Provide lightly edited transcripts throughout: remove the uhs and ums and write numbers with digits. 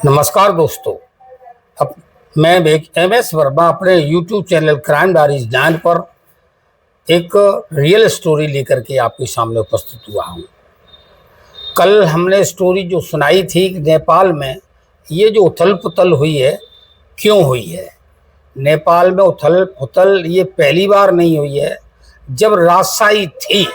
नमस्कार दोस्तों। अब मैं MS वर्मा अपने YouTube चैनल क्राइम डायरीज 9 पर एक रियल स्टोरी लेकर के आपके सामने उपस्थित हुआ हूँ। कल हमने स्टोरी जो सुनाई थी कि नेपाल में ये जो उथल पुथल हुई है, क्यों हुई है। नेपाल में उथल पुथल ये पहली बार नहीं हुई है। जब राजशाही थी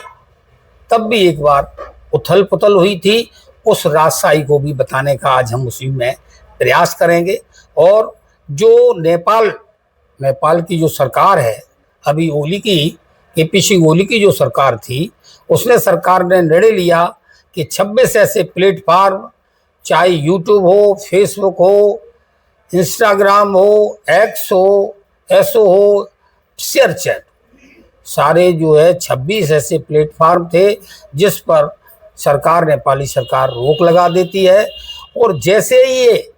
तब भी एक बार उथल पुथल हुई थी। उस राजशाही को भी बताने का आज हम उसी में प्रयास करेंगे। और जो नेपाल की जो सरकार है, अभी ओली की KPC ओली की जो सरकार थी, उसने सरकार ने निर्णय लिया कि 26 ऐसे प्लेटफार्म, चाहे यूट्यूब हो, फेसबुक हो, इंस्टाग्राम हो, एक्स हो, एसओ हो, शेयरचैट, सारे जो है 26 ऐसे प्लेटफार्म थे जिस पर नेपाली सरकार रोक लगा देती है। और जैसे ही ये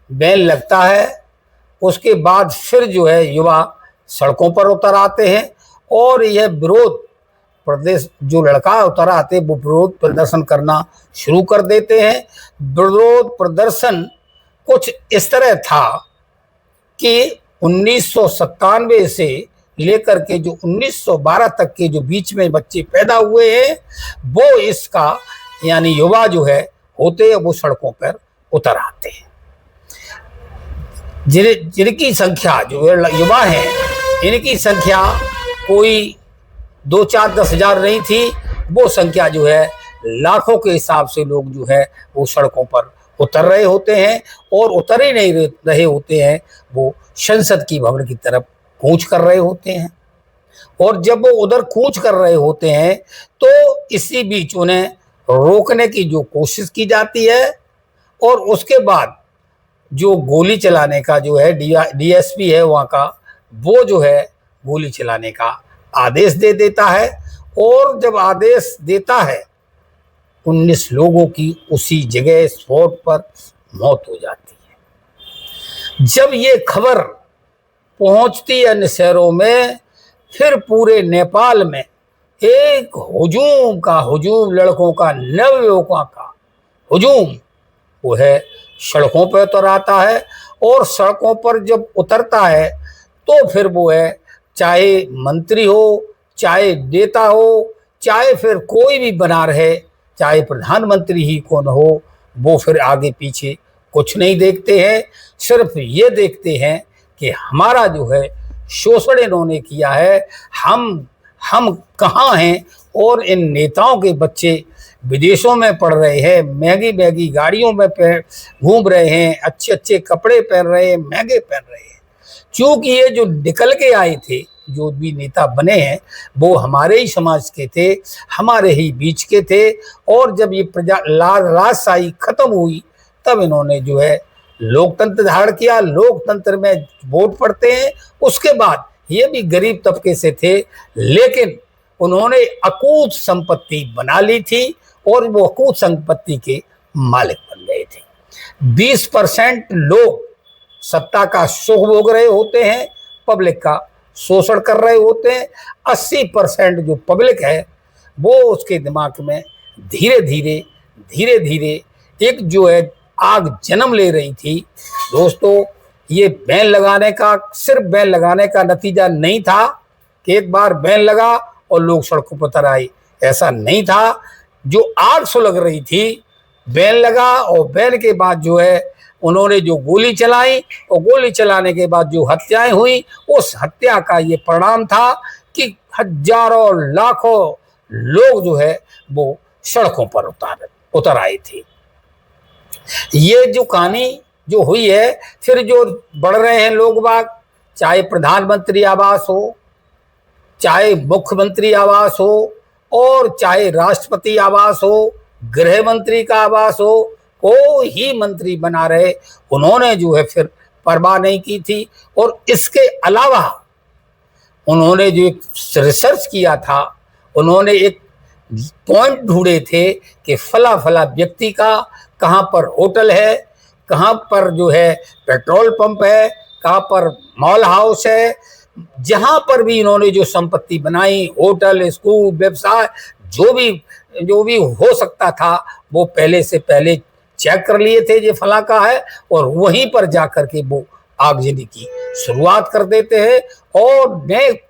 बैन लगता है उसके बाद फिर जो है युवा सड़कों पर उतर आते हैं और यह विरोध प्रदेश जो लड़का उतर आते वो विरोध प्रदर्शन करना शुरू कर देते हैं। विरोध प्रदर्शन कुछ इस तरह था कि 1997 से लेकर के जो 1912 तक के जो बीच में बच्चे पैदा हुए हैं वो इसका यानी युवा जो है होते हैं वो सड़कों पर उतर आते हैं। जिनकी संख्या जो है युवा है, इनकी संख्या कोई 2, 4, 10 हजार नहीं थी। वो संख्या जो है लाखों के हिसाब से लोग जो है वो सड़कों पर उतर रहे होते हैं और उतर ही नहीं रहे होते हैं, वो संसद की भवन की तरफ कूच कर रहे होते हैं। और जब वो उधर कूच कर रहे होते हैं तो इसी बीच उन्हें रोकने की जो कोशिश की जाती है और उसके बाद जो गोली चलाने का जो है DSP है वहाँ का, वो जो है गोली चलाने का आदेश दे देता है। और जब आदेश देता है 19 लोगों की उसी जगह स्पॉट पर मौत हो जाती है। जब ये खबर पहुंचती है अन्य शहरों में, फिर पूरे नेपाल में एक हुजूम लड़कों का, नवयुवकों का हुजूम वो है सड़कों पर उतर आता है। और सड़कों पर जब उतरता है तो फिर वो है चाहे मंत्री हो, चाहे नेता हो, चाहे फिर कोई भी बना रहे, चाहे प्रधानमंत्री ही कौन हो, वो फिर आगे पीछे कुछ नहीं देखते हैं। सिर्फ ये देखते हैं कि हमारा जो है शोषण इन्होंने किया है, हम कहाँ हैं। और इन नेताओं के बच्चे विदेशों में पढ़ रहे हैं, महंगी गाड़ियों में घूम रहे हैं, अच्छे कपड़े पहन रहे हैं, महंगे पहन रहे हैं। क्योंकि ये जो निकल के आए थे, जो भी नेता बने हैं, वो हमारे ही समाज के थे, हमारे ही बीच के थे। और जब ये राजशाही खत्म हुई तब इन्होंने जो है लोकतंत्र धारण किया। लोकतंत्र में वोट पड़ते हैं। उसके बाद ये भी गरीब तबके से थे, लेकिन उन्होंने अकूत संपत्ति बना ली थी और वो अकूत संपत्ति के मालिक बन गए थे। 20% लोग सत्ता का सुख भोग रहे होते हैं, पब्लिक का शोषण कर रहे होते हैं। 80% जो पब्लिक है वो उसके दिमाग में धीरे धीरे एक जो है आग जन्म ले रही थी। दोस्तों, ये बैन लगाने का, सिर्फ बैन लगाने का नतीजा नहीं था कि एक बार बैन लगा और लोग सड़कों पर उतर आए, ऐसा नहीं था। जो आग सुलग रही थी, बैन लगा और बैन के बाद जो है उन्होंने जो गोली चलाई और गोली चलाने के बाद जो हत्याएं हुई, उस हत्या का ये परिणाम था कि हजारों लाखों लोग जो है वो सड़कों पर उतर आए थे। ये जो कहानी जो हुई है, फिर जो बढ़ रहे हैं लोग बाग, चाहे प्रधानमंत्री आवास हो, चाहे मुख्यमंत्री आवास हो, और चाहे राष्ट्रपति आवास हो, गृह मंत्री का आवास हो, कोई ही मंत्री बना रहे, उन्होंने जो है फिर परवाह नहीं की थी। और इसके अलावा उन्होंने जो एक रिसर्च किया था, उन्होंने एक पॉइंट ढूंढे थे कि फला व्यक्ति का कहाँ पर होटल है, कहाँ पर जो है पेट्रोल पंप है, कहाँ पर मॉल हाउस है। जहाँ पर भी इन्होंने जो संपत्ति बनाई, होटल, स्कूल, व्यवसाय, जो भी हो सकता था, वो पहले से पहले चेक कर लिए थे ये फला का है, और वहीं पर जाकर के वो आगजनी की शुरुआत कर देते हैं, और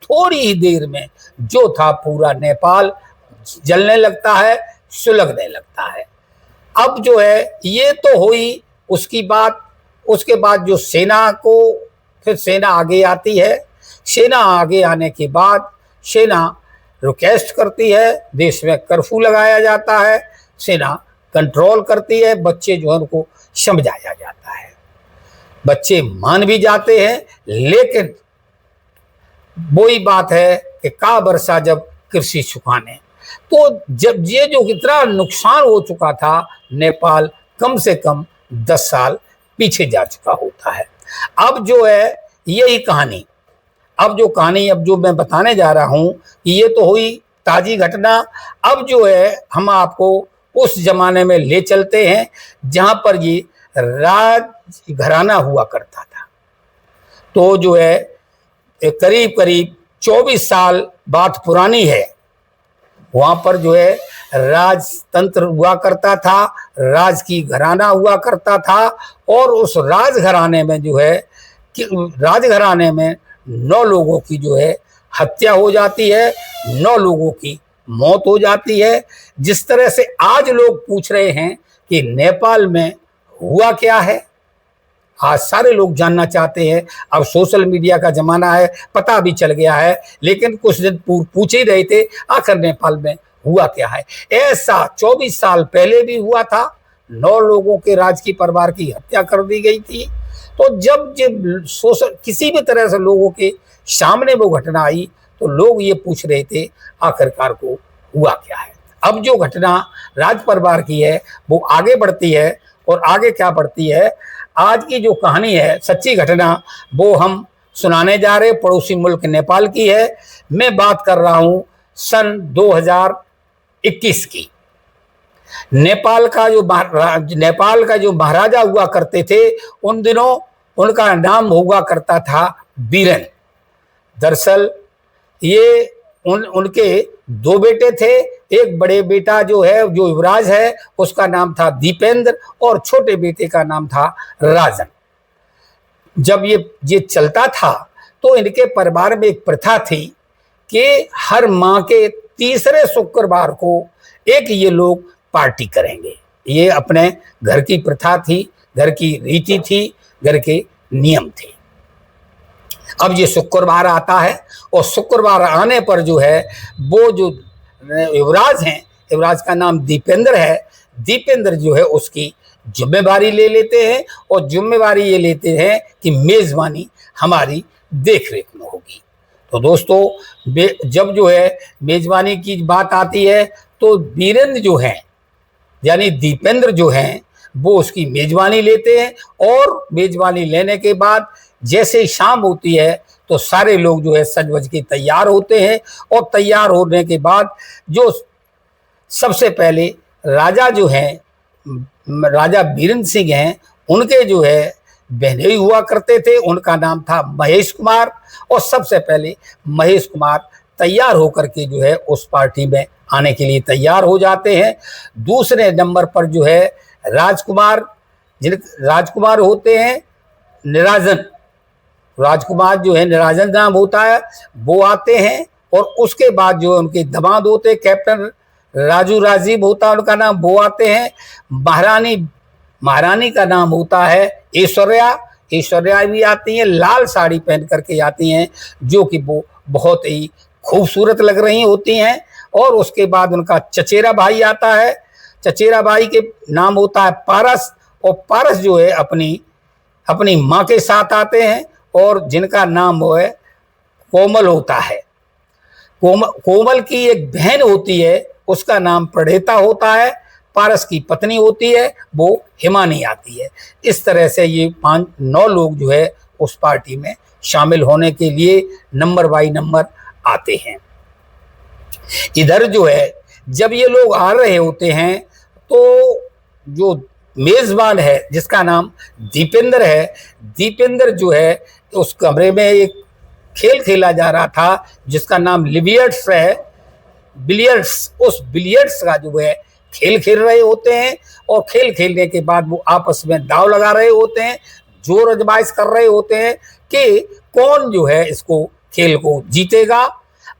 थोड़ी ही देर में जो था पूरा नेपाल जलने लगता है, सुलगने लगता है। अब जो है ये तो हुई उसकी बात। उसके बाद जो सेना को, फिर सेना आगे आती है। सेना आगे आने के बाद सेना रिक्वेस्ट करती है, देश में कर्फ्यू लगाया जाता है, सेना कंट्रोल करती है, बच्चे जो है उनको समझाया जाता है, बच्चे मान भी जाते हैं। लेकिन वही बात है कि का बरसा जब कृषि सुखाने, तो जब ये जो इतना नुकसान हो चुका था, नेपाल कम से कम 10 साल पीछे जा चुका होता है। अब जो है यही कहानी, अब जो मैं बताने जा रहा हूं कि ये तो हुई ताजी घटना। अब जो है हम आपको उस जमाने में ले चलते हैं जहां पर ये राज घराना हुआ करता था। तो जो है करीब करीब 24 साल बात पुरानी है। वहां पर जो है राजतंत्र हुआ करता था, राज की घराना हुआ करता था, और उस राज घराने में जो है राज घराने में 9 लोगों की जो है हत्या हो जाती है, 9 लोगों की मौत हो जाती है। जिस तरह से आज लोग पूछ रहे हैं कि नेपाल में हुआ क्या है, आज सारे लोग जानना चाहते हैं। अब सोशल मीडिया का जमाना है, पता भी चल गया है, लेकिन कुछ दिन पूछ ही रहे थे आखिर नेपाल में हुआ क्या है। ऐसा 24 साल पहले भी हुआ था, 9 लोगों के राजकीय परिवार की हत्या कर दी गई थी। तो जब सोशल किसी भी तरह से लोगों के सामने वो घटना आई, तो लोग ये पूछ रहे थे आखिरकार को हुआ क्या है। अब जो घटना राज परिवार की है वो आगे बढ़ती है, और आगे क्या बढ़ती है, आज की जो कहानी है, सच्ची घटना, वो हम सुनाने जा रहे, पड़ोसी मुल्क नेपाल की है। मैं बात कर रहा हूं सन 2021 की। नेपाल का जो महाराजा हुआ करते थे, उन दिनों उनका नाम हुआ करता था बीरन। दरअसल ये उनके 2 बेटे थे। एक बड़े बेटा जो है, जो युवराज है, उसका नाम था दीपेंद्र, और छोटे बेटे का नाम था राजन। जब ये चलता था तो इनके परिवार में एक प्रथा थी कि हर माह के तीसरे शुक्रवार को एक ये लोग पार्टी करेंगे। ये अपने घर की प्रथा थी, घर की रीति थी, घर के नियम थे। अब ये शुक्रवार आता है, और शुक्रवार आने पर जो है वो जो युवराज हैं, युवराज का नाम दीपेंद्र है, दीपेंद्र जो है उसकी जिम्मेवारी ले लेते हैं, और जिम्मेवारी ये लेते हैं कि मेज़बानी हमारी देख रेख में होगी। तो दोस्तों जब जो है मेज़बानी की बात आती है, तो बीरेंद्र जो हैं यानी दीपेंद्र जो हैं वो उसकी मेज़बानी लेते हैं, और मेज़बानी लेने के बाद जैसे ही शाम होती है तो सारे लोग जो है सज वज के तैयार होते हैं, और तैयार होने के बाद जो सबसे पहले राजा जो हैं, राजा बीरेंद्र सिंह हैं, उनके जो है बहनोई हुआ करते थे, उनका नाम था महेश कुमार। और सबसे पहले महेश कुमार तैयार होकर के जो है उस पार्टी में आने के लिए तैयार हो जाते हैं। दूसरे नंबर पर जो है राजकुमार होते हैं निराजन। राजकुमार जो है निराजन नाम होता है, वो आते हैं। और उसके बाद जो उनके दामाद होते हैं, कैप्टन राजू राजीव होता है उनका नाम, वो आते हैं। महारानी का नाम होता है ऐश्वर्या भी आती हैं, लाल साड़ी पहन करके आती हैं, जो कि वो बहुत ही खूबसूरत लग रही होती हैं। और उसके बाद उनका चचेरा भाई आता है, चचेरा भाई के नाम होता है पारस, और पारस जो है अपनी माँ के साथ आते हैं, और जिनका नाम वो है कोमल होता है। कोमल की एक बहन होती है, उसका नाम प्रणेता होता है। पारस की पत्नी होती है, वो हिमानी आती है। इस तरह से ये 9 लोग जो है उस पार्टी में शामिल होने के लिए नंबर बाई नंबर आते हैं। इधर जो है जब ये लोग आ रहे होते हैं, तो जो मेज़बान है जिसका नाम दीपेंद्र है, दीपेंद्र जो है उस कमरे में एक खेल खेला जा रहा था जिसका नाम बिलियर्ड्स है। बिलियर्ड्स, उस बिलियर्ड्स का जो है खेल खेल रहे होते हैं और खेल खेलने के बाद वो आपस में दांव लगा रहे होते हैं, जोर आजमाइश कर रहे होते हैं कि कौन जो है इसको खेल को जीतेगा।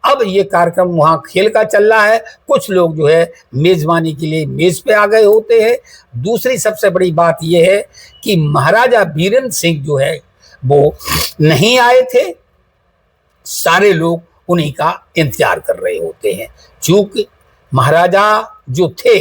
अब ये कार्यक्रम वहाँ खेल का चल रहा है, कुछ लोग जो है मेजबानी के लिए मेज पे आ गए होते हैं। दूसरी सबसे बड़ी बात यह है कि महाराजा बीरेंद्र सिंह जो है वो नहीं आए थे, सारे लोग उन्हीं का इंतजार कर रहे होते हैं। चूंकि महाराजा जो थे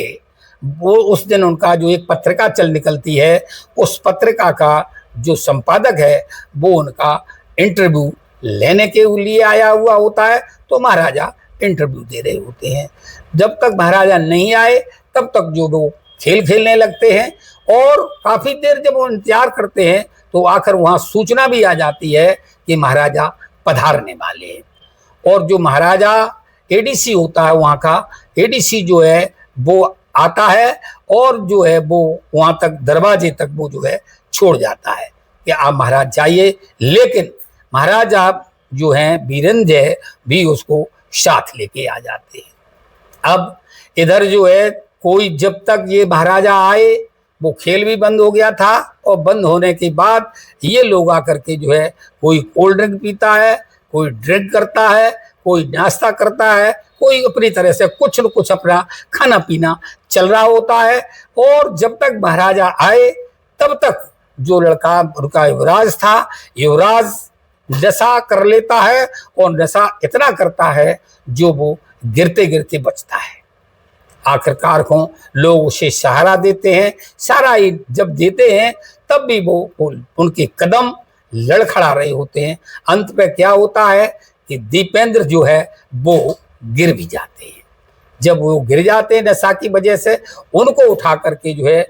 वो उस दिन उनका जो एक पत्रिका चल निकलती है, उस पत्रिका का जो संपादक है वो उनका इंटरव्यू लेने के लिए आया हुआ होता है, तो महाराजा इंटरव्यू दे रहे होते हैं। जब तक महाराजा नहीं आए तब तक जो लोग खेल खेलने लगते हैं और काफ़ी देर जब वो इंतजार करते हैं तो आखिर वहाँ सूचना भी आ जाती है कि महाराजा पधारने वाले हैं। और जो महाराजा एडीसी होता है, वहाँ का एडीसी जो है वो आता है और जो है वो वहाँ तक दरवाजे तक वो जो है छोड़ जाता है कि आप महाराज जाइए, लेकिन महाराजा जो हैं बीरेंद्र भी उसको साथ लेके आ जाते हैं। अब इधर जो है कोई जब तक ये महाराजा आए वो खेल भी बंद हो गया था, और बंद होने के बाद ये लोग आकर के जो है कोई कोल्ड ड्रिंक पीता है, कोई ड्रिंक करता है, कोई नाश्ता करता है, कोई अपनी तरह से कुछ न कुछ अपना खाना पीना चल रहा होता है। और जब तक महाराजा आए तब तक जो लड़का उनका युवराज था, युवराज नशा कर लेता है और नशा इतना करता है जो वो गिरते गिरते बचता है। आखिरकार को लोग उसे सहारा देते हैं, सहारा ही जब देते हैं तब भी वो उनके कदम लड़खड़ा रहे होते हैं। अंत पे क्या होता है कि दीपेंद्र जो है वो गिर भी जाते हैं। जब वो गिर जाते हैं नशा की वजह से, उनको उठा करके जो है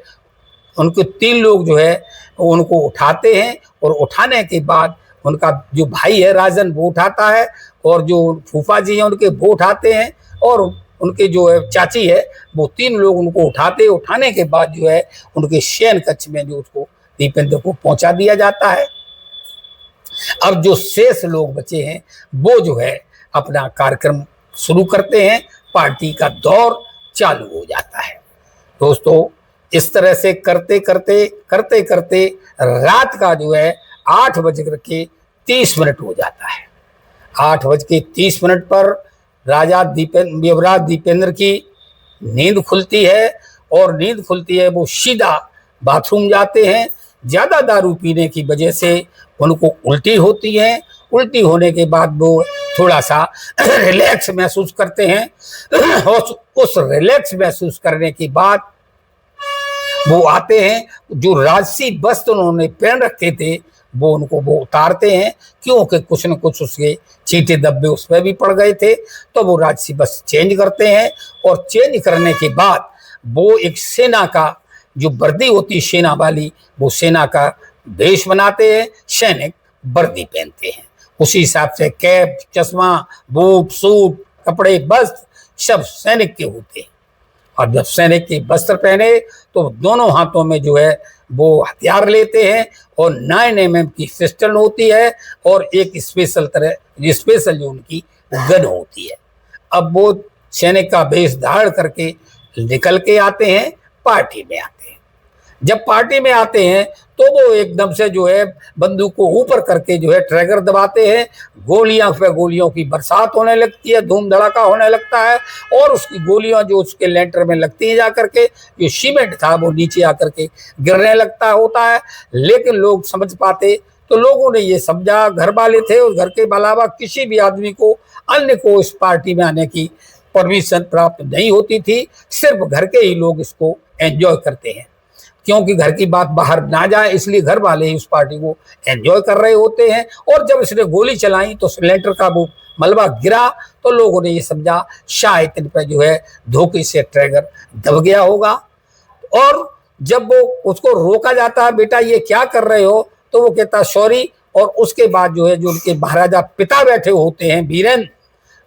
उनके 3 लोग जो है उनको उठाते हैं, और उठाने के बाद उनका जो भाई है राजन वो उठाता है, और जो फूफा जी हैं उनके वो उठाते हैं, और उनके जो है चाची है वो 3 लोग उनको उठाने के बाद जो है उनके शयन कक्ष में जो उसको दीपेंद्र को पहुंचा दिया जाता है। अब जो शेष लोग बचे हैं वो जो है अपना कार्यक्रम शुरू करते हैं, पार्टी का दौर चालू हो जाता है। दोस्तों, इस तरह से करते करते रात का जो है 8:30 हो जाता है। 8:30 पर युवराज दीपेंद्र की नींद खुलती है, और नींद खुलती है वो सीधा बाथरूम जाते हैं। ज़्यादा दारू पीने की वजह से उनको उल्टी होती है। उल्टी होने के बाद वो थोड़ा सा रिलैक्स महसूस करते हैं, और उस रिलैक्स महसूस करने के बाद वो आते हैं। जो राजसी वस्त्र उन्होंने पहन रखे थे वो उतारते हैं, क्योंकि कुछ न कुछ उसके चीटे दब्बे उस पर भी पड़ गए थे। तो वो राजसी वस्त्र चेंज करते हैं, और चेंज करने के बाद वो एक सेना का जो वर्दी होती है सेना वाली, वो सेना का वेश बनाते हैं, सैनिक वर्दी पहनते हैं। उसी हिसाब से कैप, चश्मा, बूट, सूट, कपड़े, वस्त्र सब सैनिक के होते हैं। और जब सैनिक के वस्त्र पहने तो दोनों हाथों में जो है वो हथियार लेते हैं, और 9 mm की पिस्टल होती है, और एक स्पेशल जो उनकी गन होती है। अब वो सैनिक का वेश धारण करके निकल के आते हैं, पार्टी में आते हैं। जब पार्टी में आते हैं तो वो एकदम से जो है बंदूक को ऊपर करके जो है ट्रिगर दबाते हैं, गोलियों की बरसात होने लगती है, धूम धड़ाका होने लगता है, और उसकी गोलियां जो उसके लेंटर में लगती है जाकर के, जो सीमेंट था वो नीचे आकर के गिरने लगता होता है। लेकिन लोग समझ पाते, तो लोगों ने ये समझा, घर वाले थे, उस घर के अलावा किसी भी आदमी को अन्य को इस पार्टी में आने की परमिशन प्राप्त नहीं होती थी, सिर्फ घर के ही लोग इसको एंजॉय करते हैं। क्योंकि घर की बात बाहर ना जाए, इसलिए घर वाले ही उस पार्टी को एंजॉय कर रहे होते हैं। और जब इसने गोली चलाई तो सिलेंडर का वो मलबा गिरा, तो लोगों ने ये समझा शायद इन पर जो है धोखे से ट्रिगर दब गया होगा। और जब वो उसको रोका जाता है, बेटा ये क्या कर रहे हो, तो वो कहता सॉरी। और उसके बाद जो है जो उनके महाराजा पिता बैठे होते हैं वीरेंद्र,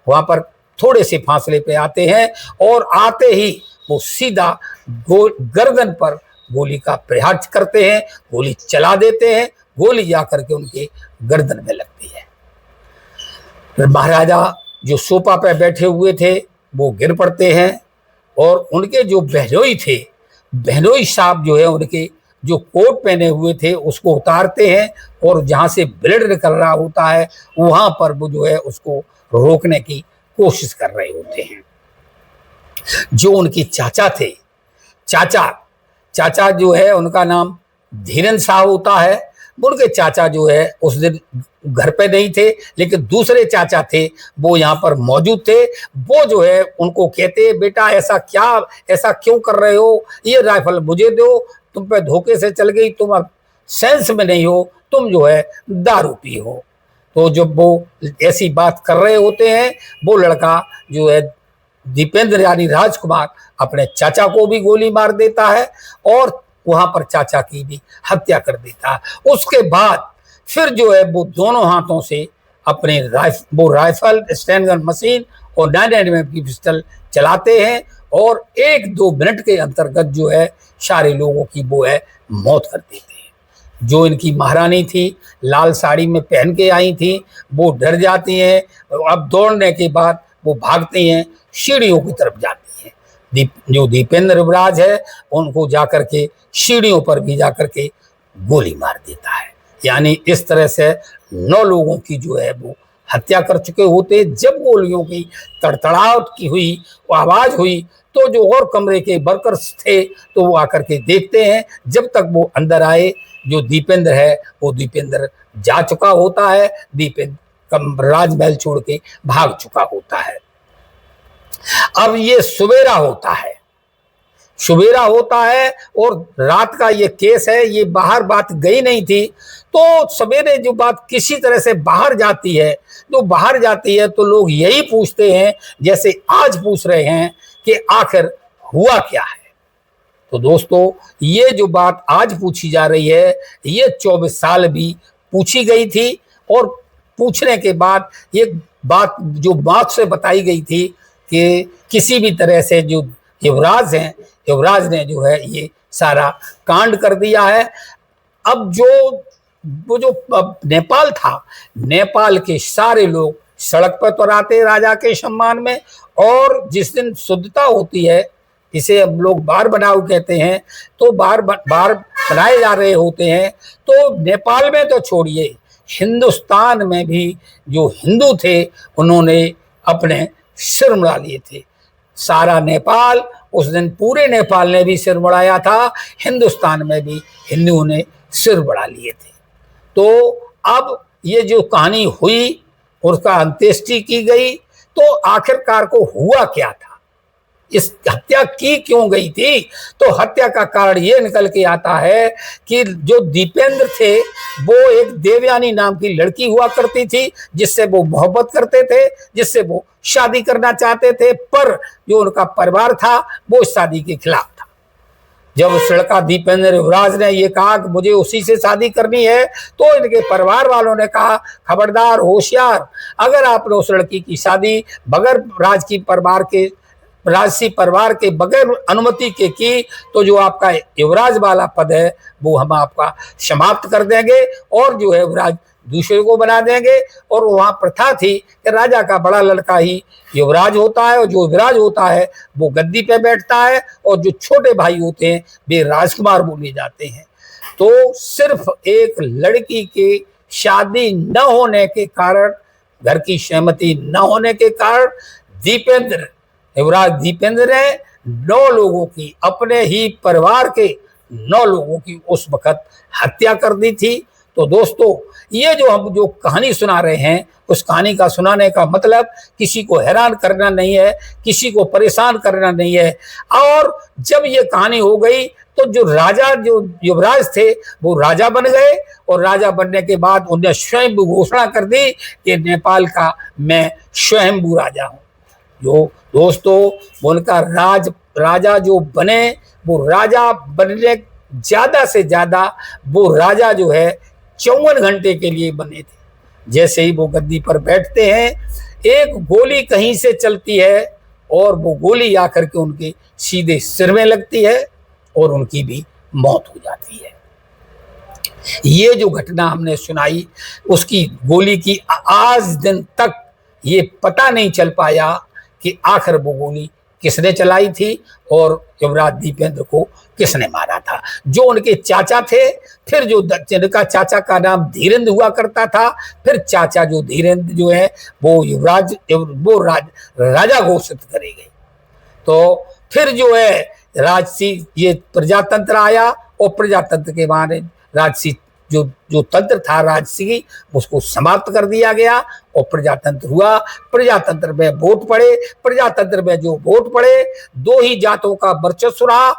वहाँ पर थोड़े से फासले पे आते हैं, और आते ही वो सीधा गर्दन पर गोली का प्रहार करते हैं, गोली चला देते हैं। गोली जाकर के उनके गर्दन में लगती है। फिर महाराजा जो सोफा पे बैठे हुए थे वो गिर पड़ते हैं, और उनके जो बहनोई थे, बहनोई साहब जो है उनके जो कोट पहने हुए थे उसको उतारते हैं और जहाँ से ब्लड निकल रहा होता है वहाँ पर वो जो है उसको रोकने की कोशिश कर रहे होते हैं। जो उनके चाचा थे, चाचा जो है उनका नाम धीरेन्द्र साहब होता है। उनके चाचा जो है उस दिन घर पे नहीं थे, लेकिन दूसरे चाचा थे वो यहाँ पर मौजूद थे। वो जो है उनको कहते बेटा ऐसा क्यों कर रहे हो, ये राइफल मुझे दो, तुम पे धोखे से चल गई, तुम अब सेंस में नहीं हो, तुम जो है दारू पी हो। तो जब वो ऐसी बात कर रहे होते हैं वो लड़का जो है दीपेंद्र यानी राजकुमार अपने चाचा को भी गोली मार देता है और वहां पर चाचा की भी हत्या कर देता है। उसके बाद फिर जो है वो दोनों हाथों से अपने राइफल, स्टैंड गन मशीन और 9mm की पिस्टल चलाते हैं और 1-2 मिनट के अंतर्गत जो है सारे लोगों की वो है मौत कर देते हैं। जो इनकी महारानी थी, लाल साड़ी में पहन के आई थी, वो डर जाती हैं। अब दौड़ने के बाद वो भागती हैं, सीढ़ियों की तरफ जाती हैं। जो दीपेंद्र युवराज है उनको जाकर के सीढ़ियों पर भी जाकर के गोली मार देता है। यानी इस तरह से 9 लोगों की जो है वो हत्या कर चुके होते। जब गोलियों की तड़तड़ाहट की हुई, वो आवाज हुई, तो जो और कमरे के वर्कर्स थे तो वो आकर के देखते हैं। जब तक वो अंदर आए, जो दीपेंद्र है वो दीपेंद्र जा चुका होता है, दीपेंद्र राजमहल छोड़ के भाग चुका होता है। अब ये सवेरा होता है और रात का ये केस है, ये बाहर बात गई नहीं थी। तो सवेरे जो बात किसी तरह से बाहर जाती है, तो लोग यही पूछते हैं जैसे आज पूछ रहे हैं कि आखिर हुआ क्या है। तो दोस्तों ये जो बात आज पूछी जा रही है ये 24 साल भी पूछी गई थी और पूछने के बाद ये बात जो बात से बताई गई थी कि किसी भी तरह से जो युवराज ने जो है ये सारा कांड कर दिया है। अब वो जो नेपाल था, नेपाल के सारे लोग सड़क पर तो आते राजा के सम्मान में, और जिस दिन शुद्धता होती है, इसे हम लोग बार बनाओ कहते हैं, तो बार बनाए जा रहे होते हैं। तो नेपाल में तो छोड़िए, हिंदुस्तान में भी जो हिंदू थे उन्होंने अपने सिर मुड़ा लिए थे। सारा नेपाल उस दिन, पूरे नेपाल ने भी सिर मुड़ाया था, हिंदुस्तान में भी हिंदुओं ने सिर बढ़ा लिए थे। तो अब ये जो कहानी हुई, उसका अंत्येष्टि की गई, तो आखिरकार को हुआ क्या था, इस हत्या की क्यों गई थी? तो हत्या का कारण ये निकल के आता है कि जो दीपेंद्र थे वो एक देवयानी नाम की लड़की हुआ करती थी, जिससे वो मोहब्बत करते थे, जिससे वो शादी करना चाहते थे, पर जो उनका परिवार था वो इस शादी के खिलाफ था। जब उस लड़का दीपेंद्र युवराज ने ये कहा कि मुझे उसी से शादी करनी है, तो इनके परिवार वालों ने कहा खबरदार, होशियार, अगर आपने उस लड़की की शादी बगैर राजसी परिवार के बगैर अनुमति के की, तो जो आपका युवराज वाला पद है वो हम आपका समाप्त कर देंगे और जो है युवराज दूसरे को बना देंगे। और वहाँ प्रथा थी कि राजा का बड़ा लड़का ही युवराज होता है, और जो युवराज होता है वो गद्दी पे बैठता है, और जो छोटे भाई होते हैं वे राजकुमार बोले जाते हैं। तो सिर्फ एक लड़की के शादी न होने के कारण, घर की सहमति न होने के कारण युवराज दीपेंद्र ने 9 लोगों की, अपने ही परिवार के 9 लोगों की उस वक्त हत्या कर दी थी। तो दोस्तों ये जो हम जो कहानी सुना रहे हैं, उस कहानी का सुनाने का मतलब किसी को हैरान करना नहीं है, किसी को परेशान करना नहीं है। और जब ये कहानी हो गई तो जो युवराज थे वो राजा बन गए, और राजा बनने के बाद उन्हें स्वयंभू घोषणा कर दी कि नेपाल का मैं स्वयंभू राजा हूँ। जो दोस्तों उनका राजा जो बने, वो राजा बनने ज्यादा से ज्यादा वो राजा जो है 54 घंटे के लिए बने थे। जैसे ही वो गद्दी पर बैठते हैं, एक गोली कहीं से चलती है और वो गोली आकर के उनके सीधे सिर में लगती है और उनकी भी मौत हो जाती है। ये जो घटना हमने सुनाई, उसकी गोली की आज दिन तक ये पता नहीं चल पाया कि आखिर वो गोली किसने चलाई थी और युवराज दीपेंद्र को किसने मारा था। जो उनके चाचा थे, फिर जो जिनका चाचा का नाम धीरेन्द्र हुआ करता था, फिर चाचा जो धीरेन्द्र जो है वो राजा घोषित करे गए। तो फिर जो है राजसी ये प्रजातंत्र आया और प्रजातंत्र के बाद राजसी जो तंत्र था राजसी उसको समाप्त कर दिया गया और प्रजातंत्र हुआ। प्रजातंत्र में वोट पड़े, प्रजातंत्र में जो वोट पड़े, दो ही जातों का वर्चस्व रहा।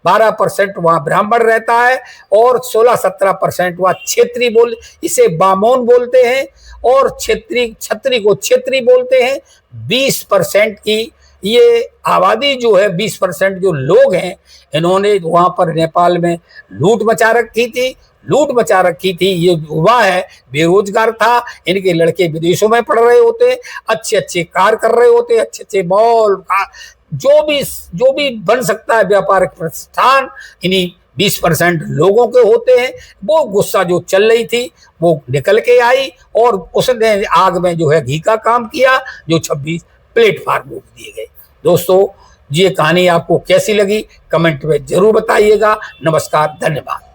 12% वहां ब्राह्मण रहता है और 16-17% वहां क्षेत्रीय बोल, इसे बामोन बोलते हैं, और छत्री को क्षेत्रीय बोलते हैं। 20% की ये आबादी जो है, 20% जो लोग हैं, इन्होंने वहां पर नेपाल में लूट मचा रखी थी। ये युवा है, बेरोजगार था, इनके लड़के विदेशों में पढ़ रहे होते, अच्छे कार्य कर रहे होते, अच्छे मॉल का जो भी बन सकता है व्यापारिक प्रतिष्ठान इन्हीं 20% लोगों के होते हैं। वो गुस्सा जो चल रही थी वो निकल के आई और उसने आग में जो है घी का काम किया, जो 26 प्लेटफार्म रोक दिए गए। दोस्तों, ये कहानी आपको कैसी लगी कमेंट में जरूर बताइएगा। नमस्कार, धन्यवाद।